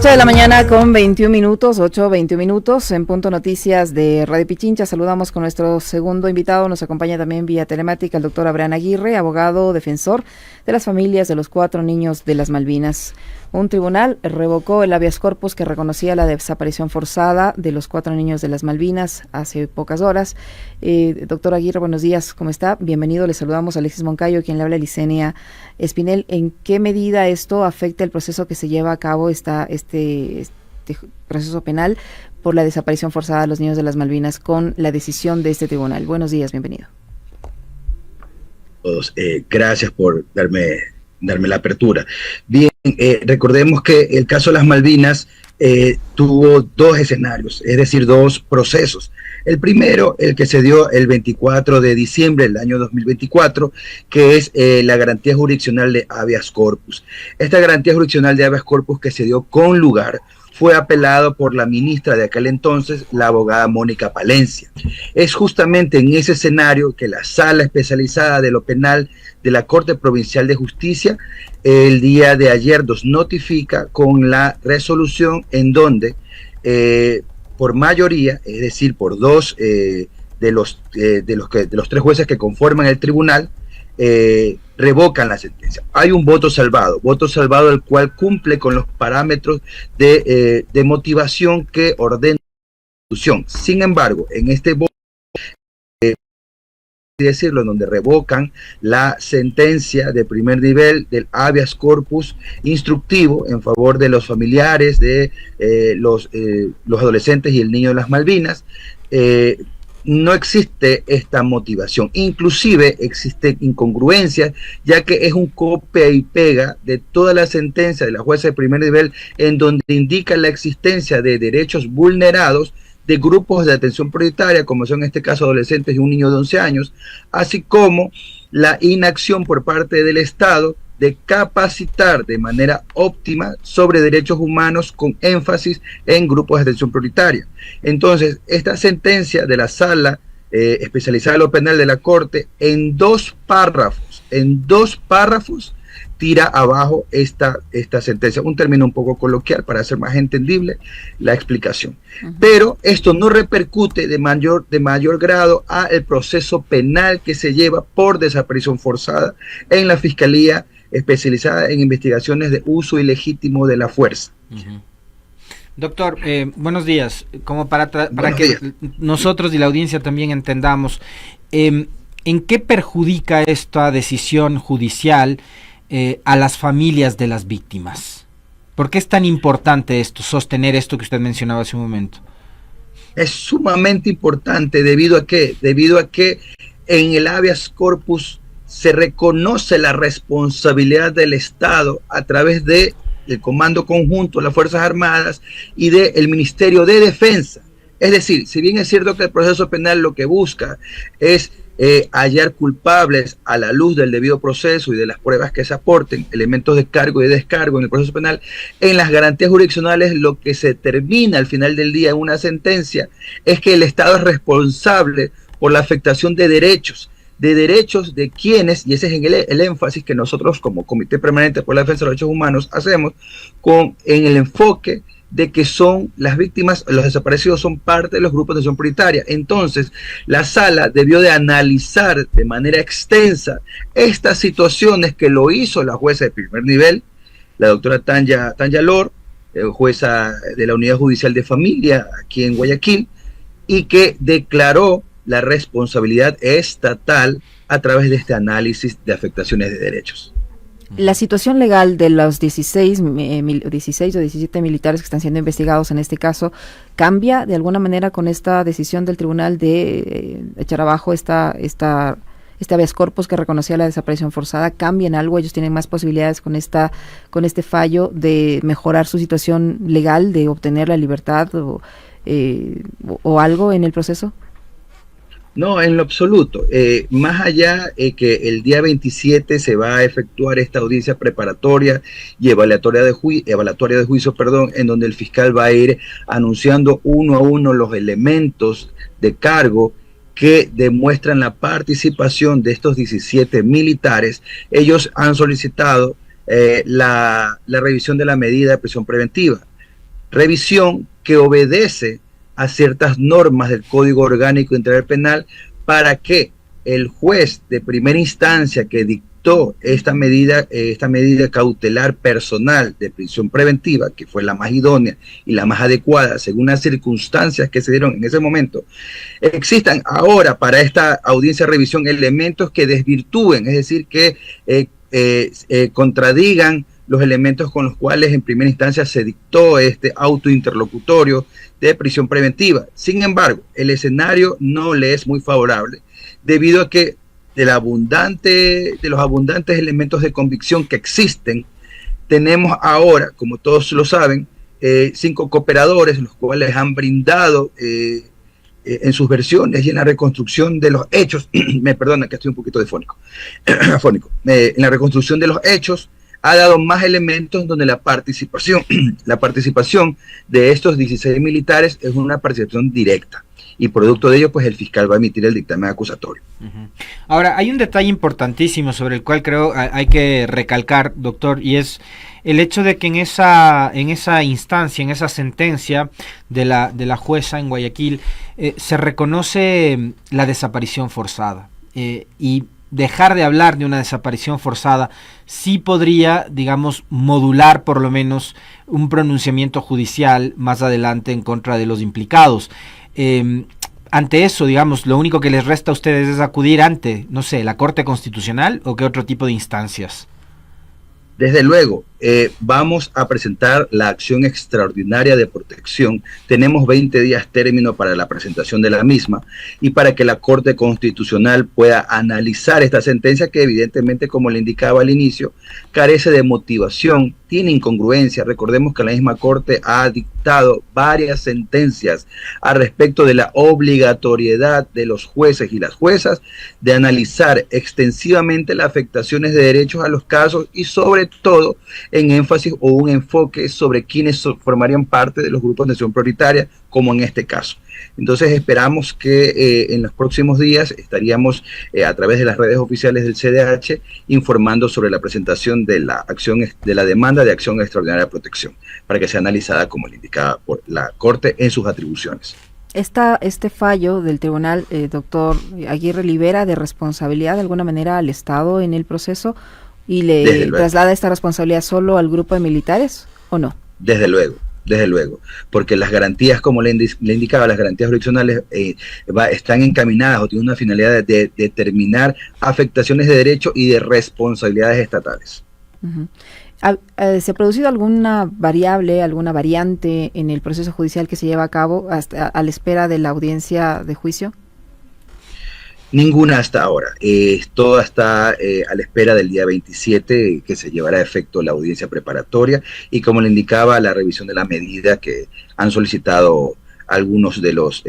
8 de la mañana con 21 minutos, 8:21 minutos, en Punto Noticias de Radio Pichincha. Saludamos con nuestro segundo invitado. Nos acompaña también vía telemática el doctor Abraham Aguirre, abogado defensor de las familias de los 4 niños de las Malvinas. Un tribunal revocó el habeas corpus que reconocía la desaparición forzada de los 4 niños de las Malvinas hace pocas horas. Doctor Aguirre, buenos días, ¿cómo está? Bienvenido, le saludamos a Alexis Moncayo, quien le habla Licenia Espinel. ¿En qué medida esto afecta el proceso que se lleva a cabo, este proceso penal por la desaparición forzada de los niños de las Malvinas con la decisión de este tribunal? Buenos días, bienvenido. Gracias por darme la apertura. Bien, recordemos que el caso de las Malvinas tuvo 2 escenarios, es decir, 2 procesos. El primero, el que se dio el 24 de diciembre del año 2024, que es la garantía jurisdiccional de habeas corpus. Esta garantía jurisdiccional de habeas corpus que se dio con lugar fue apelado por la ministra de aquel entonces, la abogada Mónica Palencia. Es justamente en ese escenario que la Sala Especializada de lo Penal de la Corte Provincial de Justicia el día de ayer nos notifica con la resolución en donde por mayoría, es decir, por 2 de los 3 jueces que conforman el tribunal, revocan la sentencia. Hay un voto salvado el cual cumple con los parámetros de motivación que ordena la Constitución. Sin embargo, en este voto, decirlo, en donde revocan la sentencia de primer nivel del habeas corpus instructivo en favor de los familiares de los adolescentes y el niño de las Malvinas, no existe esta motivación. Inclusive existen incongruencias, ya que es un copia y pega de toda la sentencia de la jueza de primer nivel, en donde indica la existencia de derechos vulnerados de grupos de atención prioritaria, como son en este caso adolescentes y un niño de 11 años, así como la inacción por parte del Estado de capacitar de manera óptima sobre derechos humanos con énfasis en grupos de atención prioritaria. Entonces, esta sentencia de la Sala Especializada de lo Penal de la Corte, en 2 párrafos, tira abajo esta sentencia. Un término un poco coloquial para hacer más entendible la explicación. Pero esto no repercute de mayor grado a el proceso penal que se lleva por desaparición forzada en la Fiscalía Especializada en Investigaciones de Uso Ilegítimo de la Fuerza. Doctor, buenos días. Como para que nosotros y la audiencia también entendamos, ¿en qué perjudica esta decisión judicial a las familias de las víctimas? ¿Por qué es tan importante sostener esto que usted mencionaba hace un momento? Es sumamente importante debido a que en el habeas corpus se reconoce la responsabilidad del Estado a través del Comando Conjunto de las Fuerzas Armadas y del Ministerio de Defensa. Es decir, si bien es cierto que el proceso penal lo que busca es hallar culpables a la luz del debido proceso y de las pruebas que se aporten, elementos de cargo y de descargo en el proceso penal, en las garantías jurisdiccionales lo que se termina al final del día en una sentencia es que el Estado es responsable por la afectación de derechos de quienes, y ese es el énfasis que nosotros como Comité Permanente por la Defensa de los Derechos Humanos hacemos en el enfoque de que son las víctimas, los desaparecidos son parte de los grupos de atención prioritaria. Entonces, la Sala debió de analizar de manera extensa estas situaciones que lo hizo la jueza de primer nivel, la doctora Tanya Lor, jueza de la Unidad Judicial de Familia aquí en Guayaquil, y que declaró la responsabilidad estatal a través de este análisis de afectaciones de derechos. La situación legal de los 16 o 17 militares que están siendo investigados en este caso, ¿cambia de alguna manera con esta decisión del tribunal de echar abajo este habeas corpus que reconocía la desaparición forzada? ¿Cambia en algo? ¿Ellos tienen más posibilidades con este fallo de mejorar su situación legal, de obtener la libertad o algo en el proceso? No, en lo absoluto. Más allá que el día 27 se va a efectuar esta audiencia preparatoria y evaluatoria de juicio, en donde el fiscal va a ir anunciando uno a uno los elementos de cargo que demuestran la participación de estos 17 militares. Ellos han solicitado la revisión de la medida de prisión preventiva. revisión que obedece a ciertas normas del Código Orgánico Integral Penal para que el juez de primera instancia que dictó esta medida cautelar personal de prisión preventiva, que fue la más idónea y la más adecuada según las circunstancias que se dieron en ese momento, existan ahora para esta audiencia de revisión elementos que desvirtúen, es decir, que contradigan los elementos con los cuales en primera instancia se dictó este auto interlocutorio de prisión preventiva. Sin embargo, el escenario no le es muy favorable debido a que de los abundantes elementos de convicción que existen, tenemos ahora, como todos lo saben, 5 cooperadores, los cuales han brindado en sus versiones y en la reconstrucción de los hechos, me perdona que estoy un poquito afónico, en la reconstrucción de los hechos, ha dado más elementos donde la participación de estos 16 militares es una participación directa. Y producto de ello, pues el fiscal va a emitir el dictamen acusatorio. Ahora, hay un detalle importantísimo sobre el cual creo hay que recalcar, doctor, y es el hecho de que en esa instancia, en esa sentencia de la jueza en Guayaquil, se reconoce la desaparición forzada. Y dejar de hablar de una desaparición forzada sí podría, digamos, modular por lo menos un pronunciamiento judicial más adelante en contra de los implicados. Ante eso, digamos, lo único que les resta a ustedes es acudir ante, no sé, la Corte Constitucional o qué otro tipo de instancias. Desde luego, vamos a presentar la acción extraordinaria de protección. Tenemos 20 días término para la presentación de la misma y para que la Corte Constitucional pueda analizar esta sentencia que evidentemente, como le indicaba al inicio, carece de motivación, tiene incongruencia. Recordemos que la misma Corte ha dictado varias sentencias al respecto de la obligatoriedad de los jueces y las juezas de analizar extensivamente las afectaciones de derechos a los casos y sobre todo en énfasis o un enfoque sobre quienes formarían parte de los grupos de acción prioritaria, como en este caso. Entonces esperamos que en los próximos días estaríamos a través de las redes oficiales del CDH informando sobre la presentación de la acción de la demanda de acción extraordinaria de protección para que sea analizada como le indicaba por la Corte en sus atribuciones. Este fallo del tribunal, doctor Aguirre, libera de responsabilidad de alguna manera al Estado en el proceso y le traslada esta responsabilidad solo al grupo de militares, ¿o no? Desde luego, porque las garantías, como le indicaba, las garantías jurisdiccionales están encaminadas o tienen una finalidad de determinar afectaciones de derecho y de responsabilidades estatales. Uh-huh. ¿Se ha producido alguna variante en el proceso judicial que se lleva a cabo a la espera de la audiencia de juicio? Ninguna hasta ahora. Todo está a la espera del día 27 que se llevará a efecto la audiencia preparatoria y, como le indicaba, la revisión de la medida que han solicitado algunos de los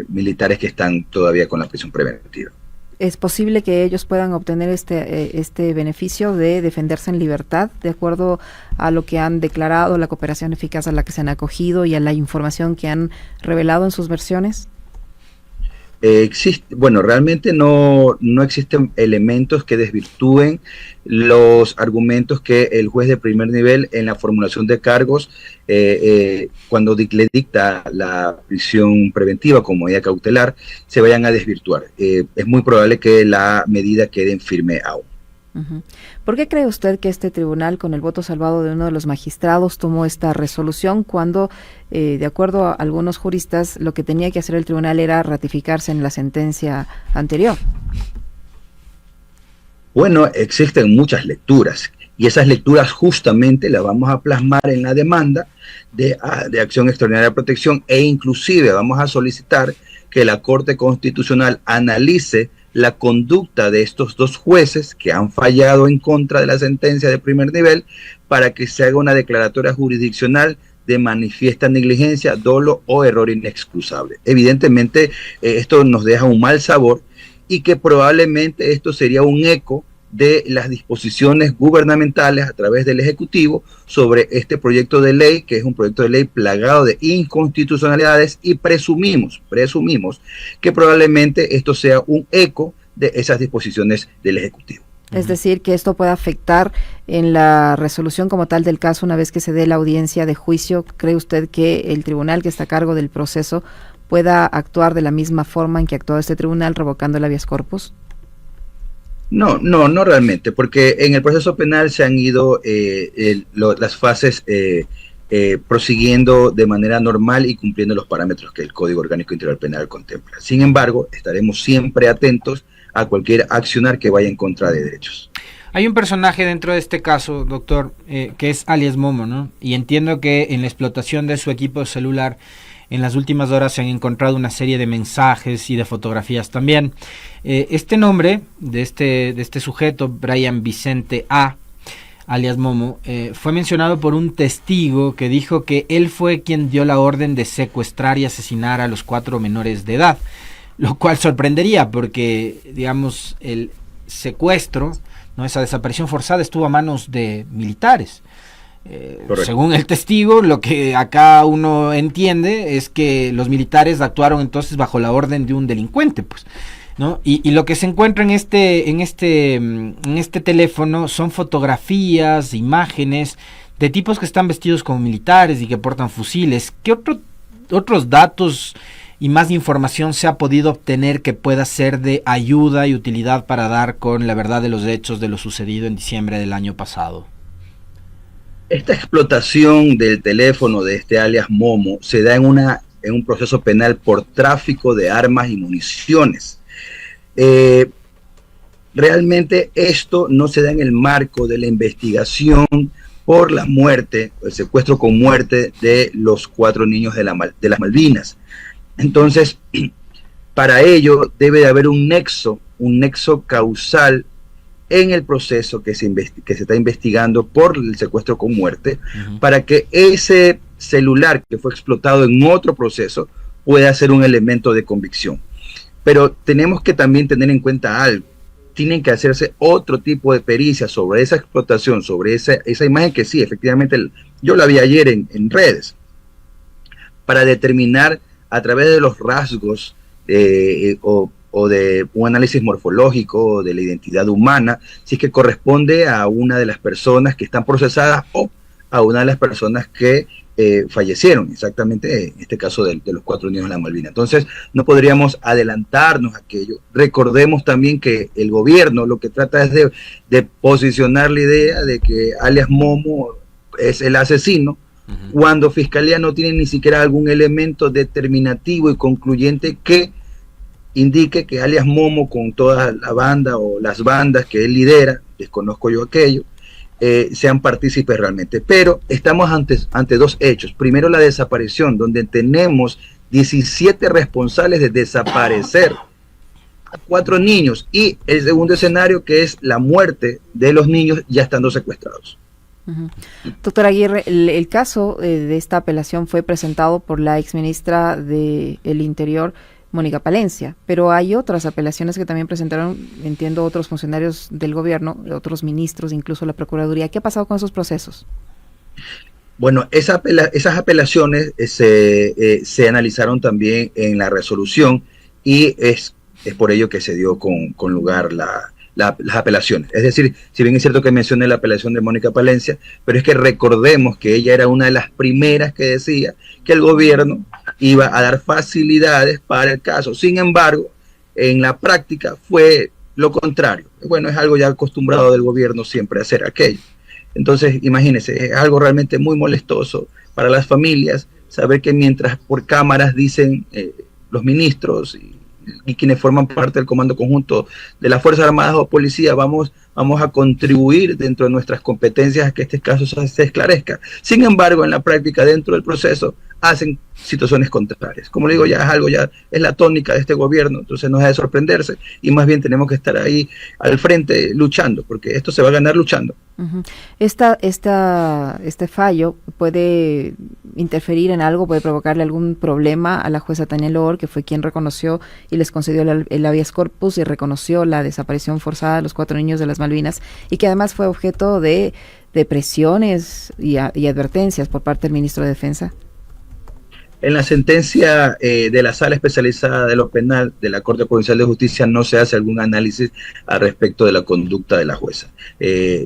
militares que están todavía con la prisión preventiva. ¿Es posible que ellos puedan obtener este beneficio de defenderse en libertad, de acuerdo a lo que han declarado, la cooperación eficaz a la que se han acogido y a la información que han revelado en sus versiones? Realmente no existen elementos que desvirtúen los argumentos que el juez de primer nivel en la formulación de cargos, cuando le dicta la prisión preventiva como medida cautelar, se vayan a desvirtuar. Es muy probable que la medida quede en firme aún. Uh-huh. ¿Por qué cree usted que este tribunal, con el voto salvado de uno de los magistrados, tomó esta resolución cuando, de acuerdo a algunos juristas, lo que tenía que hacer el tribunal era ratificarse en la sentencia anterior? Bueno, existen muchas lecturas y esas lecturas justamente las vamos a plasmar en la demanda de acción extraordinaria de protección e inclusive vamos a solicitar que la Corte Constitucional analice la conducta de estos dos jueces que han fallado en contra de la sentencia de primer nivel para que se haga una declaratoria jurisdiccional de manifiesta negligencia, dolo o error inexcusable. Evidentemente, esto nos deja un mal sabor y que probablemente esto sería un eco de las disposiciones gubernamentales a través del Ejecutivo sobre este proyecto de ley, que es un proyecto de ley plagado de inconstitucionalidades y presumimos que probablemente esto sea un eco de esas disposiciones del Ejecutivo. Es decir, que esto puede afectar en la resolución como tal del caso una vez que se dé la audiencia de juicio. ¿Cree usted que el tribunal que está a cargo del proceso pueda actuar de la misma forma en que actuó este tribunal, revocando el habeas corpus? No realmente, porque en el proceso penal se han ido las fases prosiguiendo de manera normal y cumpliendo los parámetros que el Código Orgánico Integral Penal contempla. Sin embargo, estaremos siempre atentos a cualquier accionar que vaya en contra de derechos. Hay un personaje dentro de este caso, doctor, que es alias Momo, ¿no? Y entiendo que en la explotación de su equipo celular, en las últimas horas se han encontrado una serie de mensajes y de fotografías también. Este nombre de este sujeto, Brian Vicente A., alias Momo, fue mencionado por un testigo que dijo que él fue quien dio la orden de secuestrar y asesinar a los 4 menores de edad, lo cual sorprendería porque, digamos, el secuestro, ¿no?, esa desaparición forzada estuvo a manos de militares. Según el testigo, lo que acá uno entiende es que los militares actuaron entonces bajo la orden de un delincuente, pues, ¿no? Y lo que se encuentra en este teléfono son fotografías, imágenes de tipos que están vestidos como militares y que portan fusiles. ¿Qué otros datos y más información se ha podido obtener que pueda ser de ayuda y utilidad para dar con la verdad de los hechos de lo sucedido en diciembre del año pasado? Esta explotación del teléfono de este alias Momo se da en un proceso penal por tráfico de armas y municiones. Realmente esto no se da en el marco de la investigación por la muerte, el secuestro con muerte de los 4 niños de las Malvinas. Entonces, para ello debe de haber un nexo causal en el proceso que se está investigando por el secuestro con muerte, para que ese celular que fue explotado en otro proceso pueda ser un elemento de convicción. Pero tenemos que también tener en cuenta algo. Tienen que hacerse otro tipo de pericia sobre esa explotación, sobre esa imagen que sí, efectivamente, yo la vi ayer en redes, para determinar a través de los rasgos o de un análisis morfológico de la identidad humana, si es que corresponde a una de las personas que están procesadas o a una de las personas que fallecieron, exactamente en este caso de los 4 niños de la Malvinas. Entonces, no podríamos adelantarnos a aquello. Recordemos también que el gobierno lo que trata es de posicionar la idea de que alias Momo es el asesino, cuando Fiscalía no tiene ni siquiera algún elemento determinativo y concluyente que indique que alias Momo, con toda la banda o las bandas que él lidera, desconozco yo aquello, sean partícipes realmente. Pero estamos ante 2 hechos. Primero, la desaparición, donde tenemos 17 responsables de desaparecer a 4 niños, y el segundo escenario, que es la muerte de los niños ya estando secuestrados. Doctora Aguirre, el caso de esta apelación fue presentado por la exministra del Interior, Mónica Palencia, pero hay otras apelaciones que también presentaron, entiendo, otros funcionarios del gobierno, otros ministros, incluso la Procuraduría. ¿Qué ha pasado con esos procesos? Bueno, esas apelaciones se analizaron también en la resolución, y es por ello que se dio con lugar las apelaciones. Es decir, si bien es cierto que mencioné la apelación de Mónica Palencia, pero es que recordemos que ella era una de las primeras que decía que el gobierno iba a dar facilidades para el caso. Sin embargo, en la práctica fue lo contrario. Bueno, es algo ya acostumbrado del gobierno siempre a hacer aquello. Entonces, imagínense, es algo realmente muy molestoso para las familias saber que mientras por cámaras dicen los ministros y quienes forman parte del Comando Conjunto de las Fuerzas Armadas o Policía, vamos a contribuir dentro de nuestras competencias a que este caso se esclarezca. Sin embargo, en la práctica, dentro del proceso, hacen situaciones contrarias. Como le digo, ya es la tónica de este gobierno, entonces no es de sorprenderse, y más bien tenemos que estar ahí al frente luchando, porque esto se va a ganar luchando. Este fallo puede interferir en algo, puede provocarle algún problema a la jueza Tania Loor, que fue quien reconoció y les concedió el habeas corpus y reconoció la desaparición forzada de los 4 niños de las Malvinas, y que además fue objeto de presiones y advertencias por parte del ministro de Defensa. En la sentencia de la Sala Especializada de lo Penal de la Corte Provincial de Justicia no se hace algún análisis al respecto de la conducta de la jueza.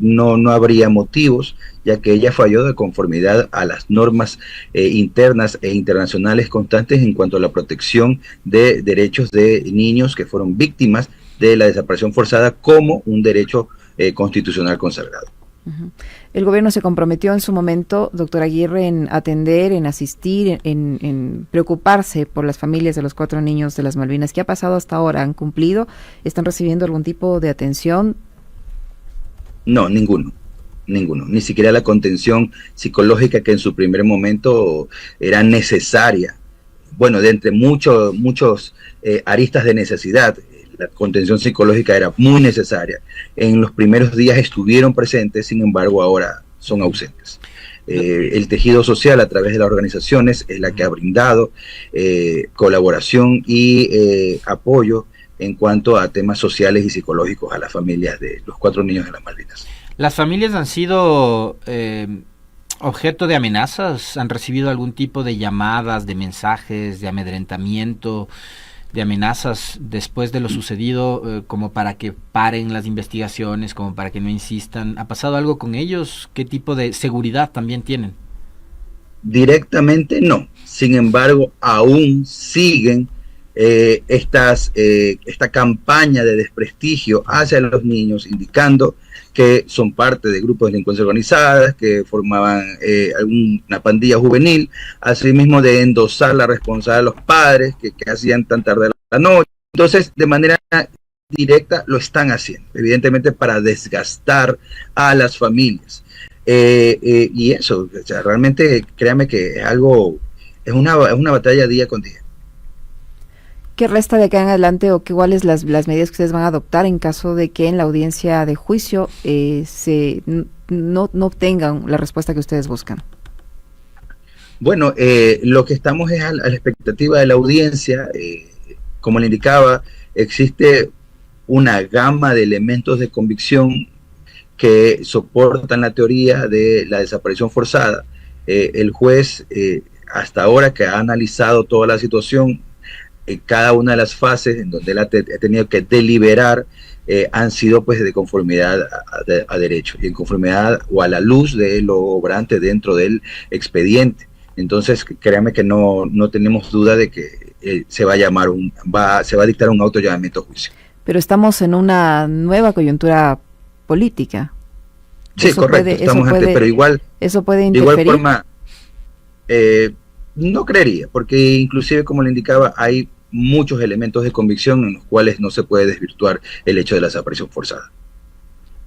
No habría motivos, ya que ella falló de conformidad a las normas internas e internacionales constantes en cuanto a la protección de derechos de niños que fueron víctimas de la desaparición forzada como un derecho constitucional consagrado. El gobierno se comprometió en su momento, doctor Aguirre, en atender, en asistir, en preocuparse por las familias de los 4 niños de las Malvinas. ¿Qué ha pasado hasta ahora? ¿Han cumplido? ¿Están recibiendo algún tipo de atención? No, ninguno. Ni siquiera la contención psicológica que en su primer momento era necesaria. Bueno, de entre muchos aristas de necesidad, la contención psicológica era muy necesaria. En los primeros días estuvieron presentes, sin embargo ahora son ausentes. El tejido social a través de las organizaciones es la que ha brindado colaboración y apoyo en cuanto a temas sociales y psicológicos a las familias de los 4 niños de las Malvinas. ¿Las familias han sido objeto de amenazas? ¿Han recibido algún tipo de llamadas, de mensajes, de amedrentamiento, de amenazas después de lo sucedido, como para que paren las investigaciones, como para que no insistan? ¿Ha pasado algo con ellos? ¿Qué tipo de seguridad también tienen? Directamente no. Sin embargo, aún siguen esta campaña de desprestigio hacia los niños, indicando que son parte de grupos de delincuencia organizada, que formaban alguna pandilla juvenil, asimismo de endosar la responsabilidad de los padres que hacían tan tarde la noche. Entonces, de manera directa lo están haciendo, evidentemente para desgastar a las familias. Y eso, o sea, realmente créame que es una batalla día con día. ¿Qué resta de acá en adelante o cuáles las medidas que ustedes van a adoptar en caso de que en la audiencia de juicio no obtengan la respuesta que ustedes buscan? Bueno, lo que estamos es a la expectativa de la audiencia. Como le indicaba, existe una gama de elementos de convicción que soportan la teoría de la desaparición forzada. El juez, hasta ahora que ha analizado toda la situación, cada una de las fases en donde él ha tenido que deliberar han sido pues de conformidad a derecho y en conformidad o a la luz de lo obrante dentro del expediente. Entonces créanme que no tenemos duda de que se va a dictar un autollamamiento a juicio. Pero estamos en una nueva coyuntura política. Sí, correcto, pero igual eso puede interferir. De igual forma, no creería, porque inclusive como le indicaba, hay muchos elementos de convicción en los cuales no se puede desvirtuar el hecho de la desaparición forzada.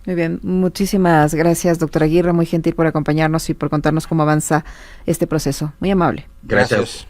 Muy bien, muchísimas gracias, doctor Aguirre, muy gentil por acompañarnos y por contarnos cómo avanza este proceso. Muy amable. Gracias.